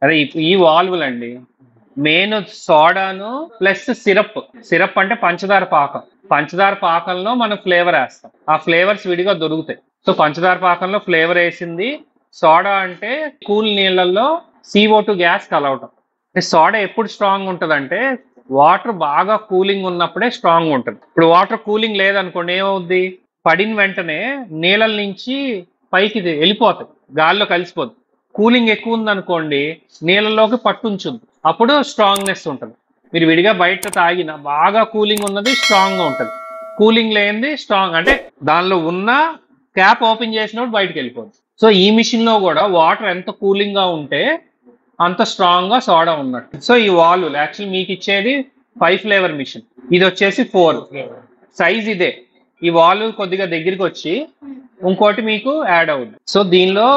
అదే ఈ వాల్వులు అండి మెయిన్ సోడాను ప్లస్ సిరప్ అంటే పంచదార పాకం. పంచదార పాకంలో మనం ఫ్లేవర్ వేస్తాం. ఆ ఫ్లేవర్స్ విడిగా దొరుకుతాయి. సో పంచదార పాకంలో ఫ్లేవర్ వేసింది. సోడా అంటే కూల్ నీళ్ళల్లో CO2 గ్యాస్ కలవటం. సోడా ఎప్పుడు స్ట్రాంగ్ ఉంటుందంటే వాటర్ బాగా కూలింగ్ ఉన్నప్పుడే స్ట్రాంగ్ ఉంటుంది. ఇప్పుడు వాటర్ కూలింగ్ లేదనుకోండి ఏమవుద్ది, పడిన వెంటనే నీళ్ళ నుంచి పైకి వెళ్ళిపోతాయి, గాల్లో కలిసిపోద్ది. కూలింగ్ ఎక్కువ ఉందనుకోండి నీళ్ళలోకి పట్టుంచుద్ది, అప్పుడు స్ట్రాంగ్నెస్ ఉంటుంది. మీరు విడిగా బయట తాగిన బాగా కూలింగ్ ఉన్నది స్ట్రాంగ్ గా ఉంటుంది, కూలింగ్ లేనిది స్ట్రాంగ్ అంటే దానిలో ఉన్న క్యాప్ ఓపెన్ చేసినప్పుడు బయటకు వెళ్ళిపోద్ది. సో ఈ మిషన్ లో కూడా వాటర్ ఎంత కూలింగ్ గా ఉంటే అంత స్ట్రాంగ్ గా సోడా ఉన్నట్టు. సో ఈ వాల్వ్ యాక్చువల్లీ మీకు ఇచ్చేది 5 ఫ్లేవర్ మిషన్, ఇది వచ్చేసి 4 సైజ్ ఇదే. ఈ వాల్వ్ కొద్దిగా దగ్గరికి వచ్చి ఇంకోటి మీకు యాడ్ అవుతుంది. సో దీనిలో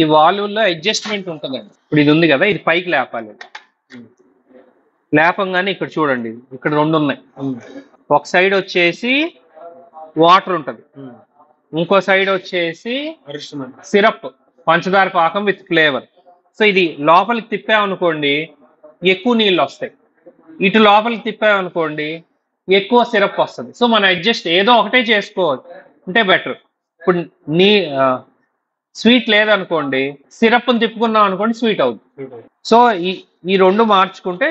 ఈ వాల్వ్ లో అడ్జస్ట్మెంట్ ఉంటుందండి. ఇప్పుడు ఇది ఉంది కదా, ఇది పైకి లేపాలి. లేపంగానే ఇక్కడ చూడండి, ఇక్కడ 2 ఉన్నాయి. ఒక సైడ్ వచ్చేసి వాటర్ ఉంటుంది, ఇంకో సైడ్ వచ్చేసి సిరప్ పంచదార పాకం విత్ ఫ్లేవర్. సో ఇది లోపలికి తిప్పామనుకోండి ఎక్కువ నీళ్ళు వస్తాయి, ఇటు లోపలికి తిప్పామనుకోండి ఎక్కువ సిరప్ వస్తుంది. సో మనం అడ్జస్ట్ ఏదో ఒకటే చేసుకోవచ్చు అంటే బెటర్. ఇప్పుడు స్వీట్ లేదనుకోండి సిరప్ని తిప్పుకున్నాం అనుకోండి స్వీట్ అవుతుంది. సో ఈ 2 మార్చుకుంటే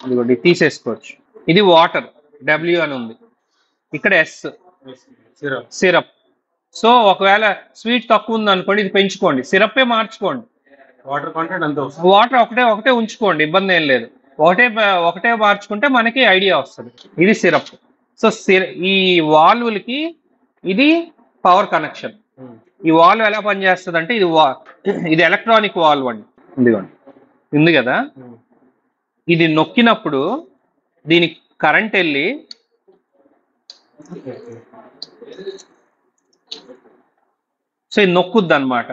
ఇదిగోండి తీసేసుకోవచ్చు. ఇది వాటర్ W అని ఉంది, ఇక్కడ S సిరప్. సో ఒకవేళ స్వీట్ తక్కువ ఉంది అనుకోండి ఇది పెంచుకోండి, సిరప్పే మార్చుకోండి. వాటర్ ఒకటే ఉంచుకోండి, ఇబ్బంది ఏం లేదు. ఒకటే మార్చుకుంటే మనకి ఐడియా వస్తుంది. ఇది సిరప్. సో ఈ వాల్వ్లకి ఇది పవర్ కనెక్షన్. ఈ వాల్వ్ ఎలా పనిచేస్తుంది అంటే ఇది ఎలక్ట్రానిక్ వాల్వ్ అండి. ఇదిగోండి ఉంది కదా, ఇది నొక్కినప్పుడు దీనికి కరెంట్ వెళ్ళి సో ఇది నొక్కుద్ది అనమాట.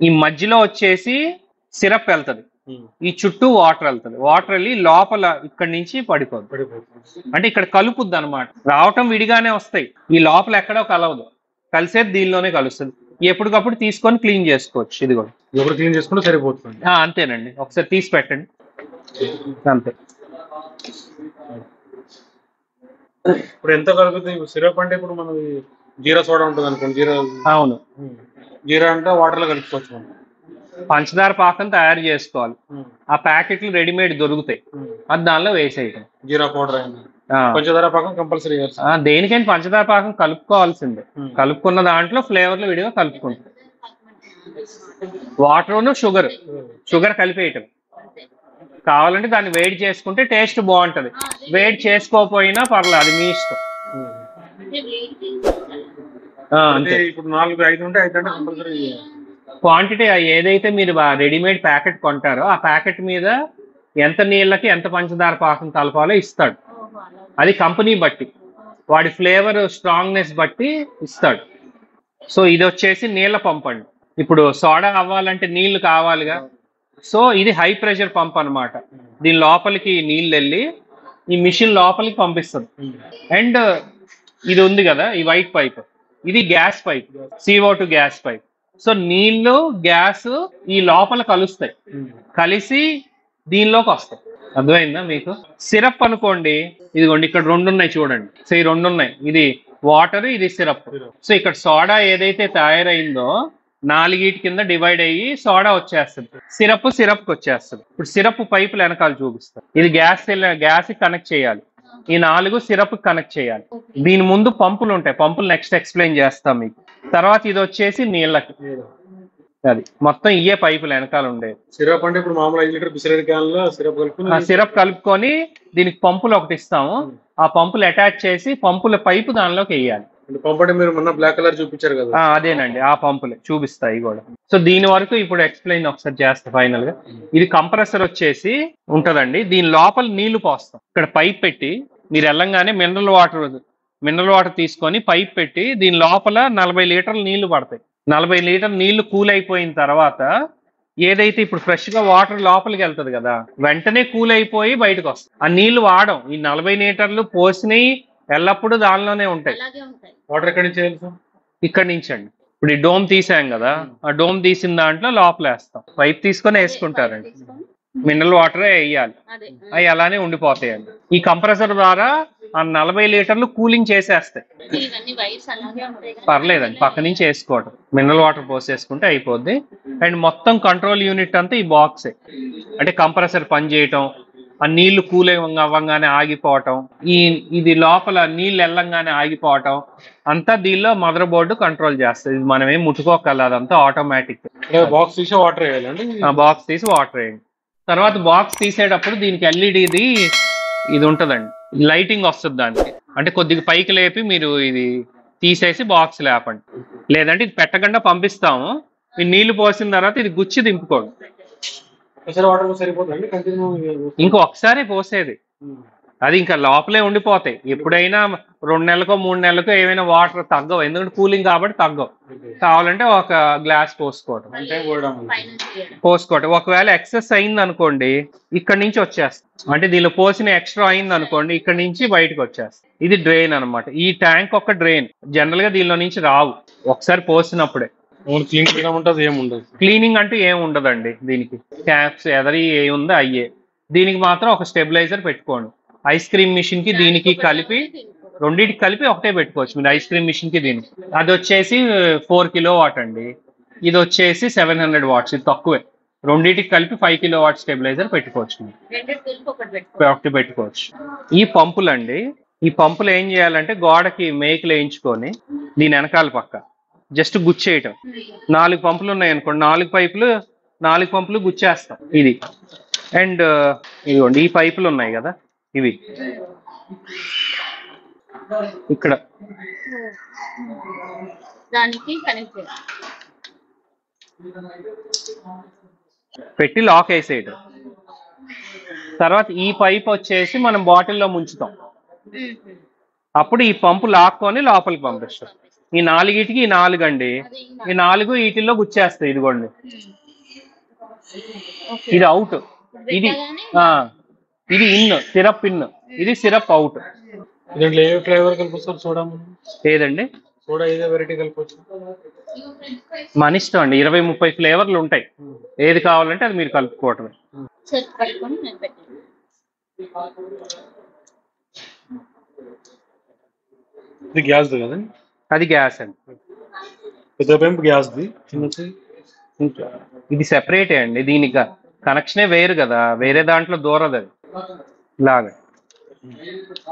ఈ మధ్యలో వచ్చేసి సిరప్ వెళ్తుంది, ఈ చుట్టూ వాటర్ వెళ్తుంది. వాటర్ వెళ్ళి లోపల ఇక్కడి నుంచి పడిపోద్ది, అంటే ఇక్కడ కలుపుద్ది అనమాట. రావటం విడిగానే వస్తాయి, ఈ లోపల ఎక్కడో కలవదు, కలిసేది దీనిలోనే కలుస్తుంది. ఎప్పటికప్పుడు తీసుకొని క్లీన్ చేసుకోవచ్చు. ఇది కూడా ఎప్పుడు క్లీన్ చేసుకుంటే సరిపోతుంది. అంతేనండి, ఒకసారి తీసి పెట్టండి అంతే. ఇప్పుడు ఎంత కలుగుతుంది సిరప్ అంటే? ఇప్పుడు మనం జీరా సోడా ఉంటుంది అనుకోండి, అవును జీరా అంటే వాటర్ లో కలుపుకోవచ్చు మనం. పంచదార పాకం తయారు చేసుకోవాలి, ఆ ప్యాకెట్లు రెడీమేడ్ దొరుకుతాయి, అది దానిలో వేసేయటం. జీరా పౌడర్ అయినా పంచదార పాకం కంపల్సరీ. దేనికైనా పంచదార పాకం కలుపుకోవాల్సిందే. కలుపుకున్న దాంట్లో ఫ్లేవర్లు విడిగా కలుపుకుంటాం. వాటర్ను షుగర్ కలిపేయటం. కావాలంటే దాన్ని వేడి చేసుకుంటే టేస్ట్ బాగుంటది, వేడి చేసుకోకపోయినా పర్లేదు, అది మీ ఇష్టం. అంతే. ఇప్పుడు 4, 5 ఉంటే 5 అంటే కంపల్సరీ క్వాంటిటీ ఏదైతే మీరు రెడీమేడ్ ప్యాకెట్ కొంటారో ఆ ప్యాకెట్ మీద ఎంత నీళ్ళకి ఎంత పంచదార పాకం కలపాలో ఇస్తాడు. అది కంపెనీ బట్టి వాడి ఫ్లేవర్ స్ట్రాంగ్నెస్ బట్టి ఇస్తాడు. సో ఇది వచ్చేసి నీళ్ళ పంప్ అండి. ఇప్పుడు సోడా అవ్వాలంటే నీళ్లు కావాలిగా, సో ఇది హై ప్రెషర్ పంప్ అనమాట. దీని లోపలికి నీళ్ళు వెళ్ళి ఈ మిషన్ లోపలికి పంపిస్తుంది. అండ్ ఇది ఉంది కదా ఈ వైట్ పైప్, ఇది gas pipe, CO2 gas pipe. So నీళ్లు గ్యాస్ ఈ లోపల కలుస్తాయి, కలిసి దీనిలోకి వస్తాయి. అర్థమైందా మీకు? సిరప్ అనుకోండి, ఇదిగోండి ఇక్కడ 2 ఉన్నాయి చూడండి. సో ఈ 2 ఉన్నాయి, ఇది వాటర్, ఇది సిరప్. సో ఇక్కడ సోడా ఏదైతే తయారైందో 4 కింద డివైడ్ అయ్యి సోడా వచ్చేస్తుంది, సిరప్ కి వచ్చేస్తుంది. ఇప్పుడు సిరప్ పైపులు వెనకాల చూపిస్తారు. ఇది గ్యాస్ కనెక్ట్ చేయాలి, ఈ 4 సిరప్ కనెక్ట్ చేయాలి. దీని ముందు పంపులు ఉంటాయి, పంపులు నెక్స్ట్ ఎక్స్ప్లెయిన్ చేస్తాం మీకు. తర్వాత ఇది వచ్చేసి నీళ్ళకి, అది మొత్తం ఇయే పైపులు వెనకాల ఉండేది. సిరప్ అంటే ఇప్పుడు మామూలు 5 లీటర్ బిస్లరీ క్యాన్ లో సిరప్ కలుపుకొని దీనికి పంపులు ఒకటి ఇస్తాము, ఆ పంపులు అటాచ్ చేసి పంపుల పైపు దానిలోకి వేయాలి. పంప్ అంటే మీరు మొన్న బ్లాక్ కలర్ చూపించారు కదా, అదేనండి, ఆ పంపులే చూపిస్తాయి కూడా. సో దీని వరకు ఇప్పుడు ఎక్స్ప్లెయిన్ ఒకసారి చేస్తా ఫైనల్ గా. ఇది కంప్రెసర్ వచ్చేసి ఉంటదండి, దీని లోపల నీళ్లు పోస్తాం. ఇక్కడ పైప్ పెట్టి మీరు వెళ్ళంగానే మినరల్ వాటర్ తీసుకొని పైప్ పెట్టి దీని లోపల 40 లీటర్ల నీళ్లు పడతాయి. 40 లీటర్ల నీళ్లు కూల్ అయిపోయిన తర్వాత ఏదైతే ఇప్పుడు ఫ్రెష్ గా వాటర్ లోపలికి వెళ్తుంది కదా, వెంటనే కూల్ అయిపోయి బయటకు వస్తాయి. ఆ నీళ్లు వాడడం, ఈ 40 లీటర్లు పోసినవి ఎల్లప్పుడూ దానిలోనే ఉంటాయి. వాటర్ ఎక్కడి నుంచి? ఇక్కడి నుంచి అండి. ఇప్పుడు ఈ డోమ్ తీసాం కదా, ఆ డోమ్ తీసిన దాంట్లో లోపల వేస్తాం, పైప్ తీసుకొని వేసుకుంటారండి. మినరల్ వాటరే వేయాలి, అవి అలానే ఉండిపోతాయండి. ఈ కంప్రెసర్ ద్వారా ఆ 40 లీటర్లు కూలింగ్ చేసేస్తాయి. పర్లేదండి, పక్క నుంచి వేసుకోవటం, మినరల్ వాటర్ పోసేసుకుంటే అయిపోద్ది. అండ్ మొత్తం కంట్రోల్ యూనిట్ అంతా ఈ బాక్సే. అంటే కంప్రెసర్ పని చేయటం, ఆ నీళ్లు కూలింగ్ అవ్వగానే ఆగిపోవటం, ఇది లోపల నీళ్ళు వెళ్ళంగానే ఆగిపోవటం అంతా దీనిలో మదర్ బోర్డు కంట్రోల్ చేస్తుంది. ఇది మనం ఏం ముట్టుకోగలదు, అదంతా ఆటోమేటిక్. బాక్స్ తీసి వాటర్ వేయాలండి. బాక్స్ తీసి వాటర్ వేయండి. తర్వాత బాక్స్ తీసేటప్పుడు దీనికి ఎల్ఈడిది ఇది ఉంటుందండి, లైటింగ్ వస్తుంది దానికి. అంటే కొద్దిగా పైకి లేపి మీరు ఇది తీసేసి బాక్స్ లేపండి, లేదంటే ఇది పెట్టకుండా పంపిస్తాము. ఈ నీళ్లు పోసిన తర్వాత ఇది గుచ్చి దింపుకోండి. ఇంకో ఒకసారి పోసేది, అది ఇంకా లోపలే ఉండిపోతాయి. ఎప్పుడైనా 2 నెలలకో 3 నెలలకో ఏమైనా వాటర్ తగ్గవు, ఎందుకంటే కూలింగ్ కాబట్టి తగ్గవు. కావాలంటే ఒక గ్లాస్ పోసుకోవటం. ఒకవేళ ఎక్సెస్ అయింది అనుకోండి, ఇక్కడ నుంచి వచ్చేస్తుంది. అంటే దీనిలో పోసిన ఎక్స్ట్రా అయింది అనుకోండి, ఇక్కడ నుంచి బయటకు వచ్చేస్తుంది. ఇది డ్రైన్ అనమాట. ఈ ట్యాంక్ ఒక డ్రైన్. జనరల్ గా దీనిలో నుంచి రావు, ఒకసారి పోసినప్పుడే. క్లీనింగ్ అంటూ ఏం ఉండదండి దీనికి. క్యాప్స్ ఎదరి ఏముందో అయ్యే. దీనికి మాత్రం ఒక స్టెబిలైజర్ పెట్టుకోండి. ఐస్ క్రీమ్ మిషన్ కి దీనికి కలిపి, రెండింటికి కలిపి ఒకటే పెట్టుకోవచ్చు మీరు, ఐస్ క్రీమ్ మిషన్ కి దీనికి. అది వచ్చేసి 4 కిలోవాట్ అండి, ఇది వచ్చేసి 700 వాట్స్. ఇది తక్కువే. రెండింటికి కలిపి 5 కిలోవాట్ స్టెబిలైజర్ పెట్టుకోవచ్చు, ఒకటి పెట్టుకోవచ్చు. ఈ పంపులు అండి, ఈ పంపులు ఏం చేయాలంటే గోడకి మేకులు వేయించుకొని దీని వెనకాల పక్క జస్ట్ గుచ్చేయటం. 4 పంపులు ఉన్నాయి అనుకోండి, 4 పంపులు గుచ్చేస్తాం ఇది. అండ్ ఇదిగోండి ఈ పైపులు ఉన్నాయి కదా, ఇవి ఇక్కడ పెట్టి లాక్ వేసేయటం. తర్వాత ఈ పైప్ వచ్చేసి మనం బాటిల్లో ముంచుతాం, అప్పుడు ఈ పంపు లాక్కొని లోపలికి పంపిస్తాం. ఈ 4టికి ఈ 4 అండి, ఈ 4 వీటిల్లో గుచ్చేస్తాయి. ఇదిగోండి ఇది అవుట్, ఇది ఇది ఇన్, సిరప్ ఇన్, ఇది సిరప్ అవుట్. ఫ్లేవర్ కలుపుతారు చూడము ఏదండి, సోడా ఏదో వెరైటీ కలుపుకోవచ్చు, మన ఇష్టం అండి. 20-30 ఫ్లేవర్లు ఉంటాయి, ఏది కావాలంటే అది మీరు కలుపుకోవటమే. ఇది గ్యాస్ కదా, అది గ్యాస్ అండి. గ్యాస్ది ఇది సెపరేటే అండి, దీనికి కనెక్షనే వేరు కదా, వేరే దాంట్లో దూరదు అది. ఇలాగా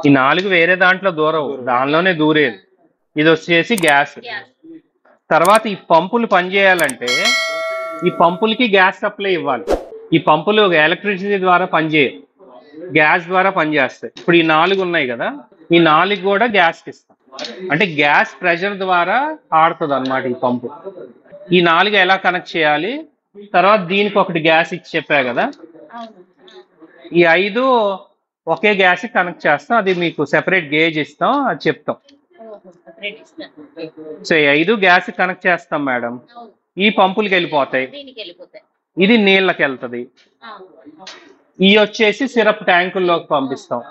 ఈ 4 వేరే దాంట్లో దూరవు, దానిలోనే దూరేది. ఇది వచ్చేసి గ్యాస్. తర్వాత ఈ పంపులు పనిచేయాలంటే ఈ పంపులకి గ్యాస్ సప్లై ఇవ్వాలి. ఈ పంపులు ఎలక్ట్రిసిటీ ద్వారా పనిచేయవు, గ్యాస్ ద్వారా పనిచేస్తాయి. ఇప్పుడు ఈ 4 ఉన్నాయి కదా, ఈ 4 కూడా గ్యాస్కి ఇస్తాం. అంటే గ్యాస్ ప్రెషర్ ద్వారా ఆడుతుంది అనమాట ఈ పంపు. ఈ 4 ఎలా కనెక్ట్ చేయాలి, తర్వాత దీనికి ఒకటి గ్యాస్ ఇచ్చి చెప్పా కదా, ఈ 5 ఒకే గ్యాస్ కనెక్ట్ చేస్తాం. అది మీకు సెపరేట్ గేజ్ ఇస్తాం, అది చెప్తాం. సో 5 గ్యాస్ కనెక్ట్ చేస్తాం మేడం, ఈ పంపులకి వెళ్ళిపోతాయి, ఇది నీళ్ళకి వెళ్తుంది. ఈ వచ్చేసి సిరప్ ట్యాంకుల్లోకి పంపిస్తాం,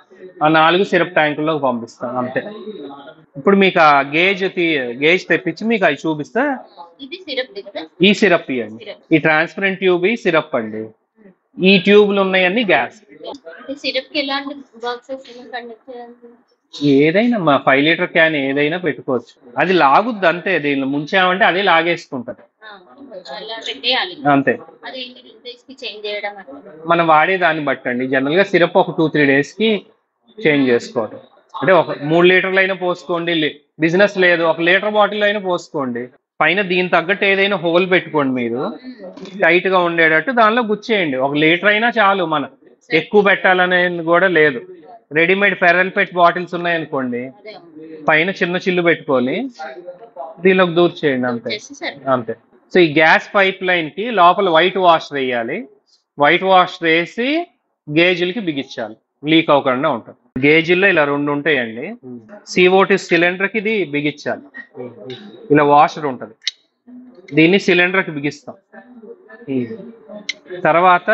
ఆ 4 సిరప్ ట్యాంకుల్లోకి పంపిస్తాం, అంతే. ఇప్పుడు మీకు ఆ గేజ్ తెప్పించి మీకు అవి చూపిస్తే, ఈ సిరప్ ఇవ్వండి, ఈ ట్రాన్స్పరెంట్ ట్యూబ్ ఈ సిరప్ అండి, ఈ ట్యూబ్లు ఉన్నాయన్నీ గ్యాస్. ఏదైనా మా 5 లీటర్ క్యాన్ ఏదైనా పెట్టుకోవచ్చు, అది లాగుద్ది అంతే. దీనిలో ముంచామంటే అదే లాగేసుకుంటది అంతే. మనం వాడే దాన్ని బట్టి అండి, జనరల్ గా సిరప్ ఒక 2-3 డేస్ కి చేంజ్ చేసుకోవటం. అంటే ఒక 3 లీటర్లు అయినా పోసుకోండి, బిజినెస్ లేదు 1 లీటర్ బాటిల్ అయినా పోసుకోండి. పైన దీని తగ్గట్టు ఏదైనా హోల్ పెట్టుకోండి మీరు, టైట్ గా ఉండేటట్టు దానిలో గుచ్చేయండి. 1 లీటర్ అయినా చాలు, మనం ఎక్కువ పెట్టాలనేది కూడా లేదు. రెడీమేడ్ ఫెరల్ పెట్ బాటిల్స్ ఉన్నాయనుకోండి, పైన చిన్న చిల్లు పెట్టుకొని దీనిలోకి దూర్చేయండి, అంతే అంతే. సో ఈ గ్యాస్ పైప్ లైన్ కి లోపల వైట్ వాషర్ వేయాలి, వైట్ వాషర్ వేసి గేజీలకి బిగించాలి, లీక్ అవ్వకుండా ఉంటుంది. గేజీల్లో ఇలా 2 ఉంటాయండి, CO2 సిలిండర్ కి ఇది బిగించాలి. ఇలా వాషర్ ఉంటుంది, దీన్ని సిలిండర్ కి బిగిస్తాం. తర్వాత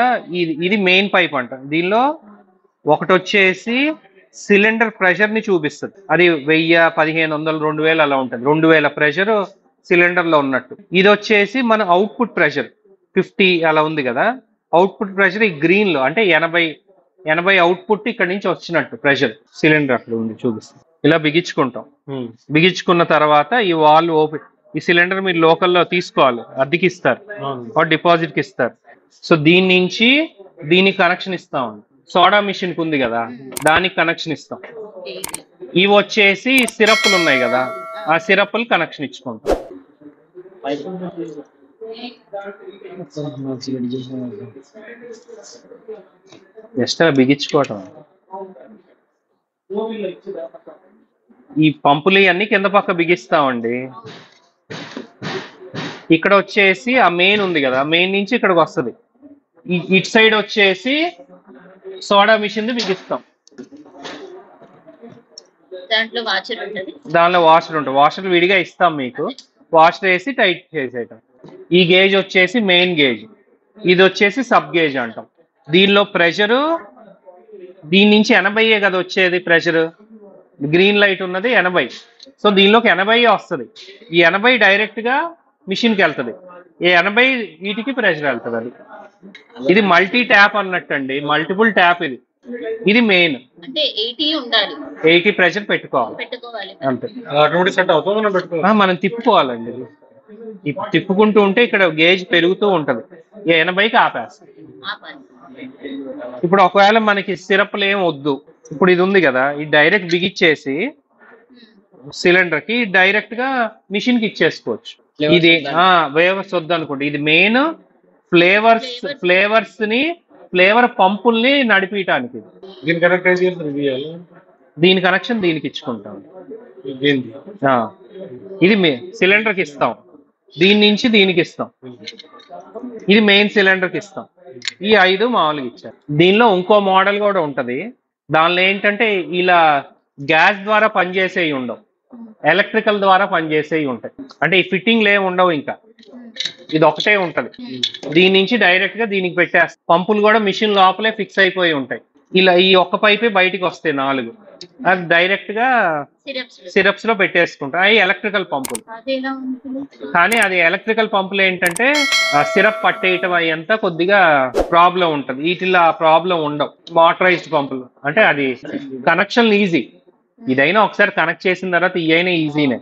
ఇది మెయిన్ పైప్ అంట. దీనిలో ఒకటి వచ్చేసి సిలిండర్ ప్రెషర్ ని చూపిస్తుంది, అది 1000, 1500, 2000 అలా ఉంటుంది. 2000 ప్రెషర్ సిలిండర్ లో ఉన్నట్టు. ఇది వచ్చేసి మన అవుట్పుట్ ప్రెషర్ 50 అలా ఉంది కదా. అవుట్పుట్ ప్రెషర్ ఈ గ్రీన్ లో అంటే 80 అవుట్పుట్ ఇక్కడ నుంచి వచ్చినట్టు ప్రెషర్. సిలిండర్ అక్కడ ఉంది చూపిస్తాం. ఇలా బిగించుకుంటాం. బిగించుకున్న తర్వాత ఈ వాల్ ఓపెన్, ఈ సిలిండర్ మీరు లోకల్లో తీసుకోవాలి, అద్దెకి ఇస్తారు, డిపాజిట్ కి ఇస్తారు. సో దీని నుంచి దీనికి కనెక్షన్ ఇస్తాం. సోడా మిషన్ ఉంది కదా, దానికి కనెక్షన్ ఇస్తాం. ఇవి వచ్చేసి సిరప్లు ఉన్నాయి కదా, ఆ సిరప్లు కనెక్షన్ ఇచ్చుకుంటాం. జస్ట్ బిగించుకోవటం. ఈ పంపులు అన్ని కింద పక్క బిగిస్తామండి. ఇక్కడ వచ్చేసి ఆ మెయిన్ ఉంది కదా, మెయిన్ నుంచి ఇక్కడికి వస్తుంది. ఇటు సైడ్ వచ్చేసి సోడా మిషన్ బిగిస్తాం. దానిలో వాషర్ ఉంటుంది. వాషర్ విడిగా ఇస్తాం మీకు. వాషర్ వేసి టైట్ చేసేయటం. ఈ గేజ్ వచ్చేసి మెయిన్ గేజ్, ఇది వచ్చేసి సబ్ గేజ్ అంటాం. దీనిలో ప్రెషరు దీని నుంచి 80 కదా వచ్చేది ప్రెషర్. గ్రీన్ లైట్ ఉన్నది 80. సో దీనిలోకి 80 వస్తుంది. ఈ 80 డైరెక్ట్ గా మిషన్ కి వెళ్తుంది. ఈ 80 వీటికి ప్రెషర్ వెళ్తుంది. అది ఇది మల్టీ ట్యాప్ అన్నట్టు అండి, మల్టిపుల్ ట్యాప్. ఇది మెయిన్ అంటే 80 ప్రెషర్ పెట్టుకోవాలి అంతే. మనం తిప్పుకోవాలండి. తిప్పుకుంటూ ఉంటే ఇక్కడ గేజ్ పెరుగుతూ ఉంటది. 80కి ఆపేస్తాం. ఇప్పుడు ఒకవేళ మనకి సిరప్లు ఏం వద్దు, ఇప్పుడు ఇది ఉంది కదా, ఇది డైరెక్ట్ బిగిచ్చేసి సిలిండర్ కి డైరెక్ట్ గా మిషన్ కి ఇచ్చేసుకోవచ్చు. ఇది వేవర్స్ వద్దు అనుకోండి. ఇది మెయిన్ ఫ్లేవర్స్ ని, ఫ్లేవర్ పంపుల్ని నడిపించడానికి. దీని కనెక్షన్ దీనికి ఇచ్చుకుంటాం. ఇది సిలిండర్ కి ఇస్తాం, దీని నుంచి దీనికి ఇస్తాం. ఇది మెయిన్ సిలిండర్ కి ఇస్తాం. ఈ 5 మామూలుగా ఇచ్చారు. దీనిలో ఇంకో మోడల్ కూడా ఉంటది. దానిలో ఏంటంటే ఇలా గ్యాస్ ద్వారా పనిచేసేవి ఉండవు, ఎలక్ట్రికల్ ద్వారా పనిచేసేవి ఉంటాయి. అంటే ఈ ఫిట్టింగ్లు ఏమి ఉండవు, ఇంకా ఇది ఒకటే ఉంటది. దీని నుంచి డైరెక్ట్ గా దీనికి పెట్టేస్తాం. పంపులు కూడా మిషన్ లోపలే ఫిక్స్ అయిపోయి ఉంటాయి. ఇలా ఈ ఒక్క పైపే బయటికి వస్తాయి 4. అది డైరెక్ట్ గా సిరప్స్ లో పెట్టేసుకుంటాం. అవి ఎలక్ట్రికల్ పంపులు. కానీ అది ఎలక్ట్రికల్ పంపులు ఏంటంటే సిరప్ పట్టేయటం అయ్యంతా కొద్దిగా ప్రాబ్లం ఉంటది. వీటిల్లో ఆ ప్రాబ్లం ఉండవు. మోటరైజ్డ్ పంపులు అంటే అది కనెక్షన్ ఈజీ. ఇదైనా ఒకసారి కనెక్ట్ చేసిన తర్వాత ఇవైనా ఈజీనే.